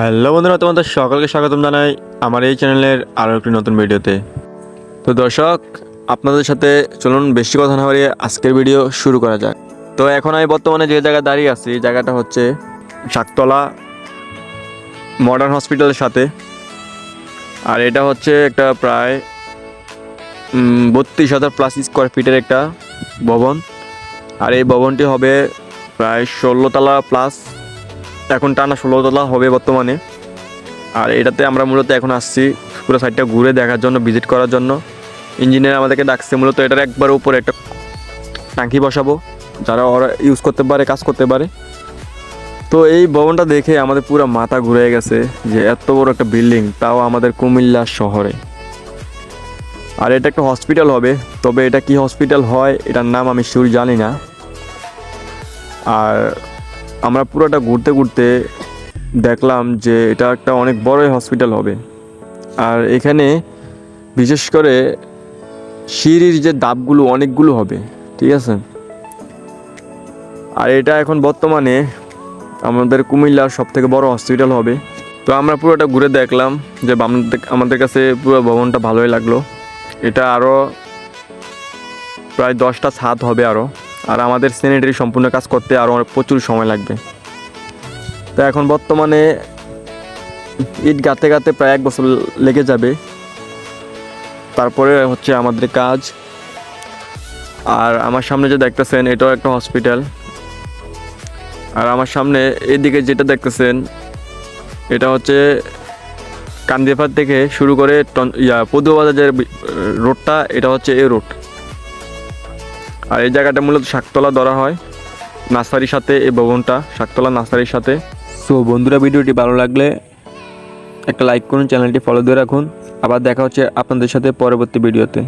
Hello বন্ধুরা, তোমাদের সকলকে স্বাগতম জানাই আমার এই চ্যানেলের আরও একটি নতুন ভিডিওতে। তো দর্শক, আপনাদের সাথে চলুন বেশি কথা না বাড়িয়ে আজকের ভিডিও শুরু করা যাক। তো এখন আমি বর্তমানে যে জায়গায় দাঁড়িয়ে আছি, এই জায়গাটা হচ্ছে শাকতলা মডার্ন হসপিটালের সাথে। আর এটা হচ্ছে একটা প্রায় 32,000 প্লাস স্কোয়ার ফিটের একটা ভবন। আর এই ভবনটি হবে প্রায় 16 তলা প্লাস, এখন টানা 16 তলা হবে বর্তমানে। আর এটাতে আমরা মূলত এখন আসছি পুরো সাইডটা ঘুরে দেখার জন্য, ভিজিট করার জন্য। ইঞ্জিনিয়ার আমাদেরকে ডাকছে মূলত এটার একবার উপরে একটা ট্যাঙ্কি বসাবো, যারা ওরা ইউজ করতে পারে, কাজ করতে পারে। তো এই ভবনটা দেখে আমাদের পুরো মাথা ঘুরে গেছে যে এত বড় একটা বিল্ডিং, তাও আমাদের কুমিল্লা শহরে। আর এটা একটা হসপিটাল হবে, তবে এটা কি হসপিটাল হয় এটার নাম আমি শিওর জানি না। আর আমরা পুরোটা ঘুরতে ঘুরতে দেখলাম যে এটা একটা অনেক বড়ই হসপিটাল হবে। আর এখানে বিশেষ করে সিঁড়ির যে ধাপগুলো অনেকগুলো হবে, ঠিক আছে। আর এটা এখন বর্তমানে আমাদের কুমিল্লার সবথেকে বড় হসপিটাল হবে। তো আমরা পুরোটা ঘুরে দেখলাম যে আমাদের কাছে পুরো ভবনটা ভালোই লাগলো। এটা আরও প্রায় 10টা ছাদ হবে আরও। আর আমাদের স্যানিটারি সম্পূর্ণ কাজ করতে আরও প্রচুর সময় লাগবে। তো এখন বর্তমানে ইট গাঁথতে গাঁথতে প্রায় 1 বছর লেগে যাবে, তারপরে হচ্ছে আমাদের কাজ। আর আমার সামনে যে দেখতেছেন এটাও একটা হসপিটাল। আর আমার সামনে এদিকে যেটা দেখতেছেন এটা হচ্ছে কান্দিয়াপাড় থেকে শুরু করে পদুয়াবাজার যে রোডটা, এটা হচ্ছে এই রোড। আর এই জায়গাটা মূলত শাকতলা ধরা হয় নার্সারির সাথে, এই ভবনটা শাকতলা নার্সারির সাথে। সো বন্ধুরা, ভিডিওটি ভালো লাগলে একটা লাইক করুন, চ্যানেলটি ফলো দিয়ে রাখুন। আবার দেখা হচ্ছে আপনাদের সাথে পরবর্তী ভিডিওতে।